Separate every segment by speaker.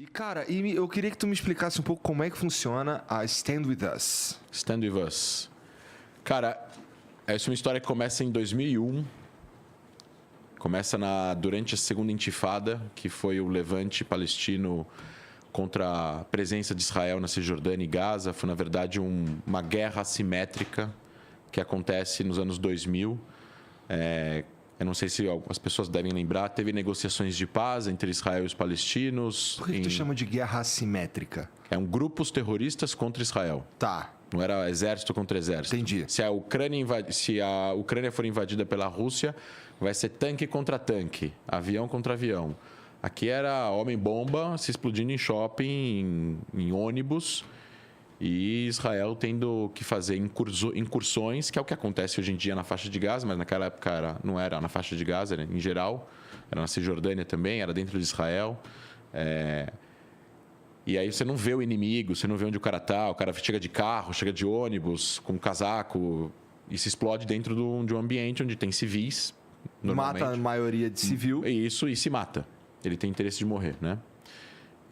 Speaker 1: E, cara, eu queria que tu me explicasse um pouco como é que funciona a Stand With Us.
Speaker 2: Stand With Us. Cara, essa é uma história que começa em 2001. Começa durante a segunda intifada, que foi o levante palestino contra a presença de Israel na Cisjordânia e Gaza. Foi, na verdade, uma guerra assimétrica que acontece nos anos 2000. Eu não sei se as pessoas devem lembrar, teve negociações de paz entre Israel e os palestinos.
Speaker 1: Por que tu chama de guerra assimétrica?
Speaker 2: Grupos terroristas contra Israel.
Speaker 1: Tá.
Speaker 2: Não era exército contra exército.
Speaker 1: Entendi.
Speaker 2: Se a Ucrânia for invadida pela Rússia, vai ser tanque contra tanque, avião contra avião. Aqui era homem-bomba se explodindo em shopping, em ônibus, e Israel tendo que fazer incursões, que é o que acontece hoje em dia na faixa de Gaza, mas naquela época não era na faixa de Gaza, era em geral, era na Cisjordânia também, era dentro de Israel. E aí você não vê o inimigo, você não vê onde o cara está, o cara chega de carro, chega de ônibus, com um casaco, e se explode dentro de um ambiente onde tem civis, normalmente.
Speaker 1: Mata a maioria de civil.
Speaker 2: Isso, e se mata. Ele tem interesse de morrer, né?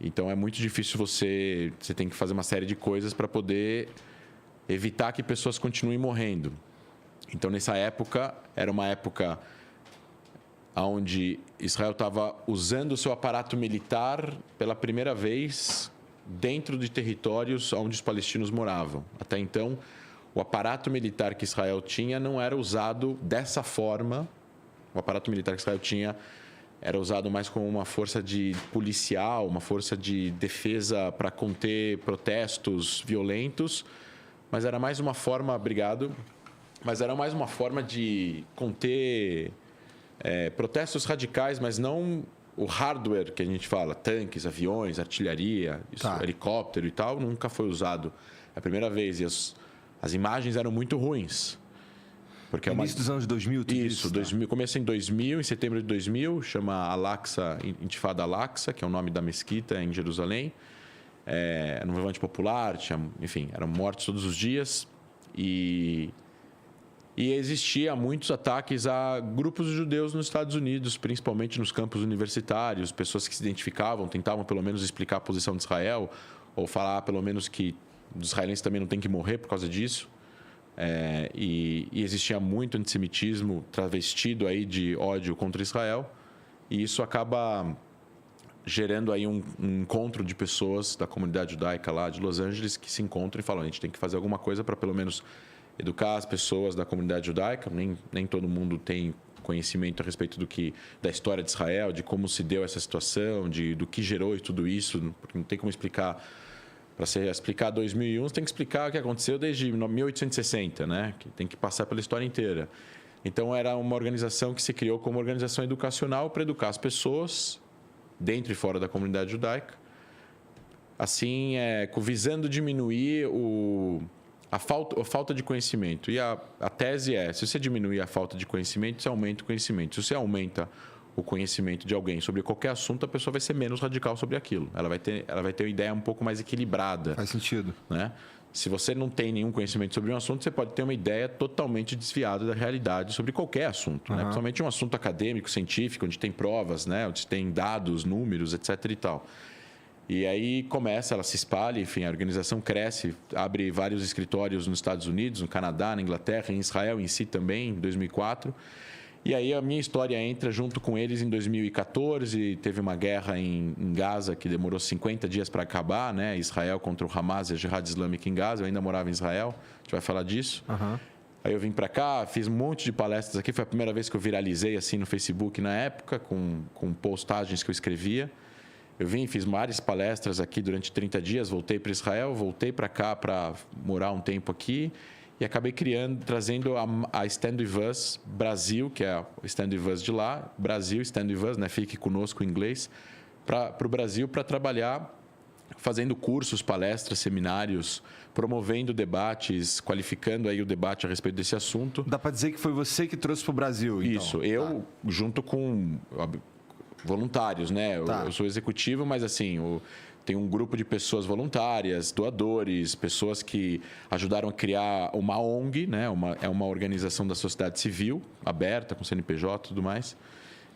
Speaker 2: Então é muito difícil você tem que fazer uma série de coisas para poder evitar que pessoas continuem morrendo. Então nessa época, era uma época onde Israel estava usando o seu aparato militar pela primeira vez dentro de territórios onde os palestinos moravam. Até então, o aparato militar que Israel tinha não era usado dessa forma. O aparato militar que Israel tinha era usado mais como uma força policial, uma força de defesa para conter protestos violentos, mas era mais uma forma, mas era mais uma forma de conter protestos radicais, mas não o hardware que a gente fala, tanques, aviões, artilharia, helicóptero e tal, nunca foi usado. É a primeira vez, e as imagens eram muito ruins. Porque
Speaker 1: início dos anos 2000, tudo isso?
Speaker 2: 2000, começa em 2000, em setembro de 2000, chama Al-Aqsa, Intifada Al-Aqsa, que é o nome da mesquita em Jerusalém. Era um levante popular, enfim, eram mortos todos os dias. E existia muitos ataques a grupos de judeus nos Estados Unidos, principalmente nos campos universitários, pessoas que se identificavam, tentavam pelo menos explicar a posição de Israel, ou falar pelo menos que os israelenses também não têm que morrer por causa disso. E existia muito antissemitismo travestido aí de ódio contra Israel, e isso acaba gerando aí um encontro de pessoas da comunidade judaica lá de Los Angeles que se encontram e falam: a gente tem que fazer alguma coisa para pelo menos educar as pessoas da comunidade judaica. Nem todo mundo tem conhecimento a respeito da história de Israel, de como se deu essa situação, do que gerou tudo isso, porque não tem como explicar. Para você explicar 2001, você tem que explicar o que aconteceu desde 1860, né? Que tem que passar pela história inteira. Então, era uma organização que se criou como organização educacional para educar as pessoas dentro e fora da comunidade judaica. Assim, visando diminuir a falta de conhecimento. E a tese se você diminuir a falta de conhecimento, você aumenta o conhecimento. Se você aumenta o conhecimento de alguém sobre qualquer assunto, a pessoa vai ser menos radical sobre aquilo. Ela vai ter uma ideia um pouco mais equilibrada.
Speaker 1: Faz sentido.
Speaker 2: Né? Se você não tem nenhum conhecimento sobre um assunto, você pode ter uma ideia totalmente desviada da realidade sobre qualquer assunto. Né? Principalmente um assunto acadêmico, científico, onde tem provas, né? Onde tem dados, números, etc. e tal. E aí ela se espalha, enfim, a organização cresce, abre vários escritórios nos Estados Unidos, no Canadá, na Inglaterra, em Israel em si também, em 2004. E aí a minha história entra junto com eles em 2014, teve uma guerra em Gaza que demorou 50 dias para acabar, né? Israel contra o Hamas e a Jihad Islâmica em Gaza. Eu ainda morava em Israel, a gente vai falar disso. Aí eu vim para cá, fiz um monte de palestras aqui, foi a primeira vez que eu viralizei assim no Facebook na época, com postagens que eu escrevia. Eu fiz várias palestras aqui durante 30 dias, voltei para Israel, voltei para cá para morar um tempo aqui. E acabei trazendo a Stand With Us Brasil, que é o Stand With Us de lá, Brasil, Stand With Us, né? Fique conosco em inglês, para o Brasil, para trabalhar fazendo cursos, palestras, seminários, promovendo debates, qualificando aí o debate a respeito desse assunto.
Speaker 1: Dá para dizer que foi você que trouxe para o Brasil, então?
Speaker 2: Isso, eu junto com voluntários, né? Eu sou executivo, mas assim, tem um grupo de pessoas voluntárias, doadores, pessoas que ajudaram a criar uma ONG, né? É uma organização da sociedade civil, aberta, com CNPJ e tudo mais.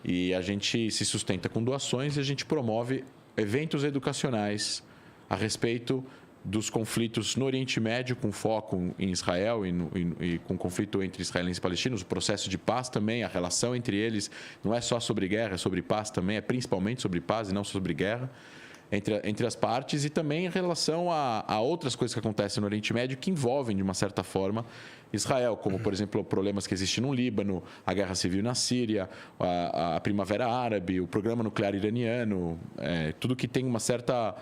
Speaker 2: E a gente se sustenta com doações e a gente promove eventos educacionais a respeito dos conflitos no Oriente Médio, com foco em Israel e com conflito entre israelenses e palestinos, o processo de paz também, a relação entre eles, não é só sobre guerra, é sobre paz também, é principalmente sobre paz e não sobre guerra, entre as partes, e também em relação a outras coisas que acontecem no Oriente Médio que envolvem, de uma certa forma, Israel, como, por exemplo, problemas que existem no Líbano, a guerra civil na Síria, a Primavera Árabe, o programa nuclear iraniano, tudo que tem uma certa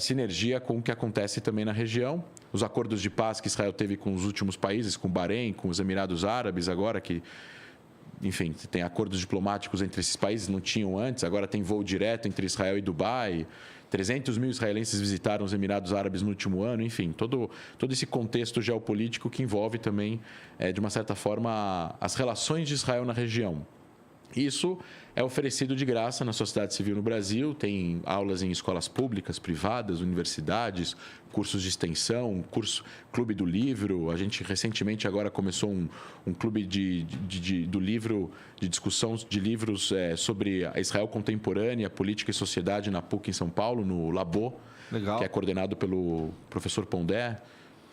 Speaker 2: sinergia com o que acontece também na região. Os acordos de paz que Israel teve com os últimos países, com o Bahrein, com os Emirados Árabes, agora que, enfim, tem acordos diplomáticos entre esses países, não tinham antes, agora tem voo direto entre Israel e Dubai. 300 mil israelenses visitaram os Emirados Árabes no último ano, enfim, todo esse contexto geopolítico que envolve também, de uma certa forma, as relações de Israel na região. Isso é oferecido de graça na sociedade civil no Brasil, tem aulas em escolas públicas, privadas, universidades, cursos de extensão, clube do livro. A gente recentemente agora começou um clube do livro, de discussão de livros sobre a Israel contemporânea, política e sociedade na PUC em São Paulo, no Labo,
Speaker 1: Legal.
Speaker 2: Que é coordenado pelo professor Pondé.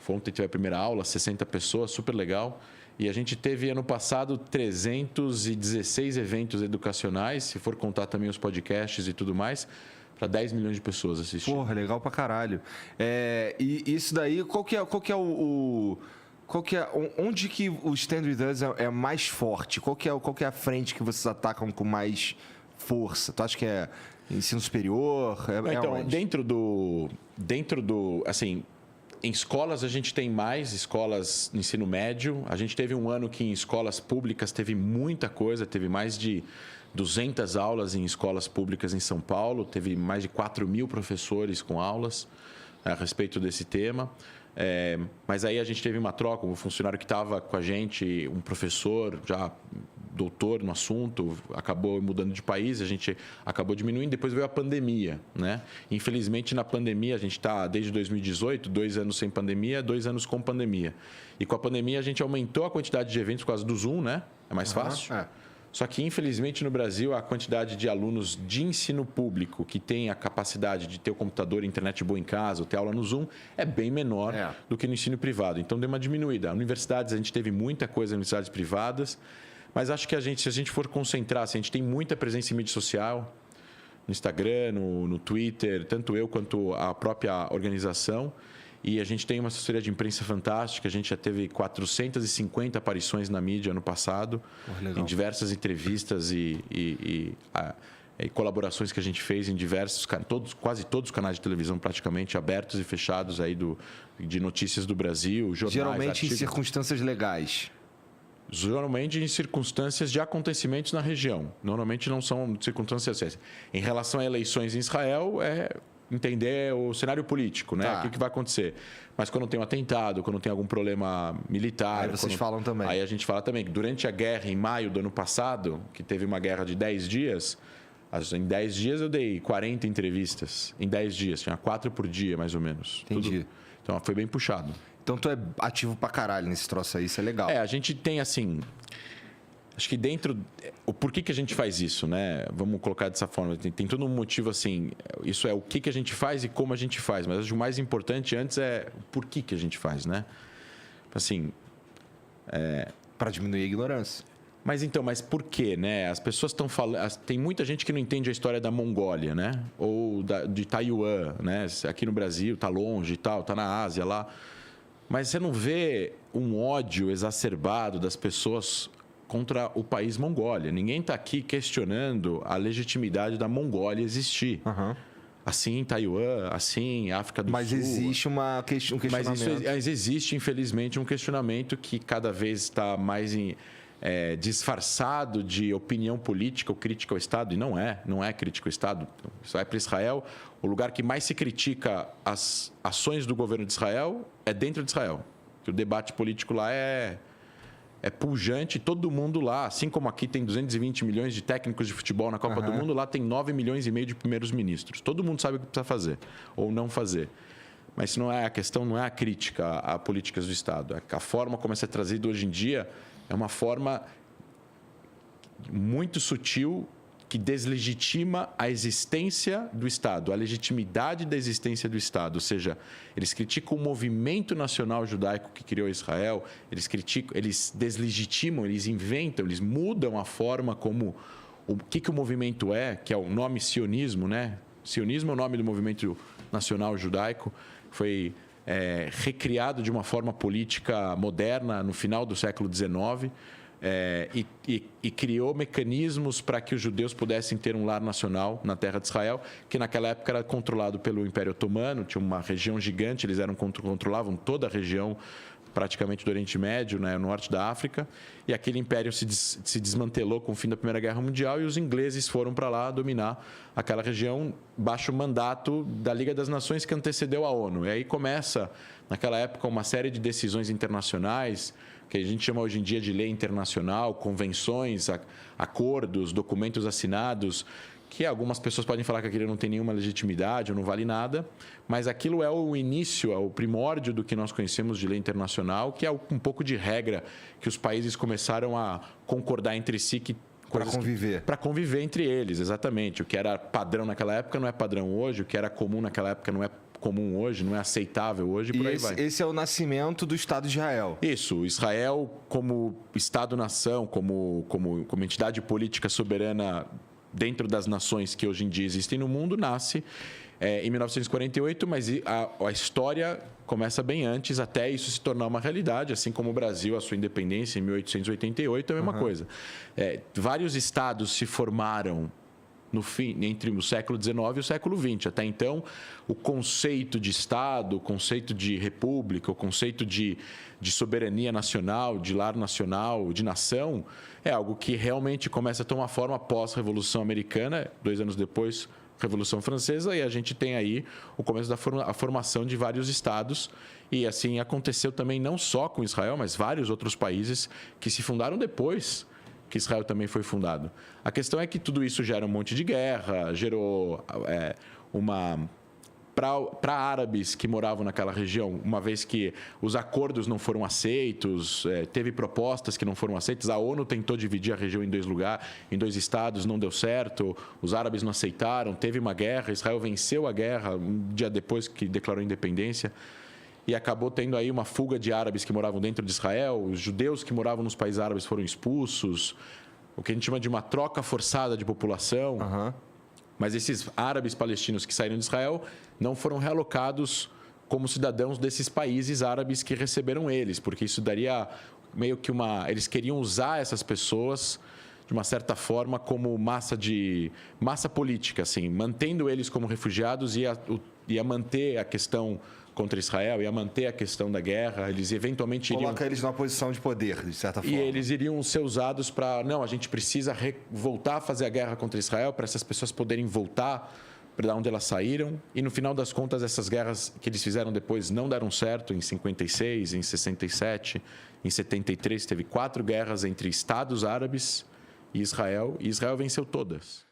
Speaker 2: Ontem teve a primeira aula, 60 pessoas, super legal. E a gente teve, ano passado, 316 eventos educacionais, se for contar também os podcasts e tudo mais, para 10 milhões de pessoas assistir.
Speaker 1: Porra, legal pra caralho. E isso daí, onde que o Stand With Us é mais forte? Qual que é a frente que vocês atacam com mais força? Tu acha que é ensino superior?
Speaker 2: Então,
Speaker 1: onde?
Speaker 2: dentro do... Assim, em escolas, a gente tem mais escolas no ensino médio. A gente teve um ano que em escolas públicas teve muita coisa, teve mais de 200 aulas em escolas públicas em São Paulo, teve mais de 4 mil professores com aulas a respeito desse tema. Mas aí a gente teve uma troca, um funcionário que estava com a gente, um professor já doutor no assunto, acabou mudando de país, a gente acabou diminuindo, depois veio a pandemia, né? Infelizmente, na pandemia, a gente está desde 2018, 2 anos sem pandemia, 2 anos com pandemia. E com a pandemia, a gente aumentou a quantidade de eventos por causa do Zoom, né? É mais fácil. Só que, infelizmente, no Brasil, a quantidade de alunos de ensino público que tem a capacidade de ter o computador e internet boa em casa, ou ter aula no Zoom, é bem menor do que no ensino privado. Então, deu uma diminuída. Universidades, a gente teve muita coisa em universidades privadas, mas acho que se a gente for concentrar, se a gente tem muita presença em mídia social, no Instagram, no Twitter, tanto eu quanto a própria organização, e a gente tem uma assessoria de imprensa fantástica, a gente já teve 450 aparições na mídia ano passado, em diversas entrevistas e colaborações que a gente fez em diversos, quase todos os canais de televisão praticamente abertos e fechados aí de notícias do Brasil, jornais,
Speaker 1: geralmente
Speaker 2: artigos.
Speaker 1: Em circunstâncias legais.
Speaker 2: Geralmente em circunstâncias de acontecimentos na região. Normalmente não são circunstâncias assim. Em relação a eleições em Israel, entender o cenário político, né? O que vai acontecer. Mas quando tem um atentado, quando tem algum problema militar...
Speaker 1: Aí vocês falam também.
Speaker 2: Aí a gente fala também que durante a guerra, em maio do ano passado, que teve uma guerra de 10 dias, em 10 dias eu dei 40 entrevistas. Em 10 dias, tinha 4 por dia, mais ou menos.
Speaker 1: Entendi.
Speaker 2: Então foi bem puxado.
Speaker 1: Então tu é ativo pra caralho nesse troço aí, isso é legal.
Speaker 2: A gente tem assim... Acho que dentro... Por que a gente faz isso, né? Vamos colocar dessa forma. Tem todo um motivo assim... Isso é o que a gente faz e como a gente faz. Mas acho que o mais importante antes é o porquê que a gente faz, né? Assim...
Speaker 1: Para diminuir a ignorância.
Speaker 2: Mas por quê, né? As pessoas estão falando... Tem muita gente que não entende a história da Mongólia, né? Ou de Taiwan, né? Aqui no Brasil, tá longe e tal, tá na Ásia lá... Mas você não vê um ódio exacerbado das pessoas contra o país Mongólia. Ninguém está aqui questionando a legitimidade da Mongólia existir. Assim em Taiwan, assim em África do Sul.
Speaker 1: Mas existe um questionamento.
Speaker 2: Mas existe, infelizmente, um questionamento que cada vez está mais disfarçado de opinião política ou crítica ao Estado. E não é crítica ao Estado. Isso vai para Israel. O lugar que mais se critica as ações do governo de Israel é dentro de Israel. O debate político lá é pujante, todo mundo lá, assim como aqui tem 220 milhões de técnicos de futebol na Copa do Mundo, lá tem 9 milhões e meio de primeiros ministros. Todo mundo sabe o que precisa fazer ou não fazer. Mas isso não é a questão, não é a crítica a políticas do Estado. A forma como isso é trazido hoje em dia é uma forma muito sutil que deslegitima a existência do Estado, a legitimidade da existência do Estado. Ou seja, eles criticam o movimento nacional judaico que criou Israel, eles deslegitimam, eles inventam, eles mudam a forma como o que o movimento é, que é o nome sionismo, né? Sionismo é o nome do movimento nacional judaico, foi recriado de uma forma política moderna no final do século XIX. E criou mecanismos para que os judeus pudessem ter um lar nacional na terra de Israel, que naquela época era controlado pelo Império Otomano, tinha uma região gigante, eles controlavam toda a região praticamente do Oriente Médio, né, no norte da África, e aquele império se desmantelou com o fim da Primeira Guerra Mundial e os ingleses foram para lá dominar aquela região baixo o mandato da Liga das Nações que antecedeu a ONU. E aí começa, naquela época, uma série de decisões internacionais, que a gente chama hoje em dia de lei internacional, convenções, acordos, documentos assinados, que algumas pessoas podem falar que aquilo não tem nenhuma legitimidade ou não vale nada, mas aquilo é o início, é o primórdio do que nós conhecemos de lei internacional, que é um pouco de regra que os países começaram a concordar entre si
Speaker 1: para conviver.
Speaker 2: Para conviver entre eles, exatamente. O que era padrão naquela época não é padrão hoje, o que era comum naquela época não é comum hoje, não é aceitável hoje, por aí vai.
Speaker 1: Esse é o nascimento do Estado de Israel.
Speaker 2: Isso, Israel como Estado-nação, como entidade política soberana dentro das nações que hoje em dia existem no mundo, nasce em 1948, mas a história começa bem antes, até isso se tornar uma realidade, assim como o Brasil, a sua independência em 1888, é a mesma coisa. Vários estados se formaram entre o século XIX e o século XX. Até então, o conceito de Estado, o conceito de república, o conceito de soberania nacional, de lar nacional, de nação, é algo que realmente começa a tomar forma pós-Revolução Americana, 2 anos depois, Revolução Francesa, e a gente tem aí o começo da formação de vários estados. E assim aconteceu também não só com Israel, mas vários outros países que se fundaram depois que Israel também foi fundado. A questão é que tudo isso gera um monte de guerra, gerou para árabes que moravam naquela região, uma vez que os acordos não foram aceitos, teve propostas que não foram aceitas, a ONU tentou dividir a região em 2 lugares, em 2 estados, não deu certo, os árabes não aceitaram, teve uma guerra, Israel venceu a guerra um dia depois que declarou independência, e acabou tendo aí uma fuga de árabes que moravam dentro de Israel, os judeus que moravam nos países árabes foram expulsos, o que a gente chama de uma troca forçada de população. Mas esses árabes palestinos que saíram de Israel não foram realocados como cidadãos desses países árabes que receberam eles, porque isso daria meio que eles queriam usar essas pessoas de uma certa forma como massa política, assim, mantendo eles como refugiados ia manter a questão contra Israel, ia manter a questão da guerra, eles eventualmente iriam...
Speaker 1: Coloca eles numa posição de poder, de certa forma.
Speaker 2: E eles iriam ser usados para... Não, a gente precisa voltar a fazer a guerra contra Israel para essas pessoas poderem voltar para onde elas saíram. E no final das contas, essas guerras que eles fizeram depois não deram certo. Em 56, em 67, em 73, teve 4 guerras entre estados árabes e Israel venceu todas.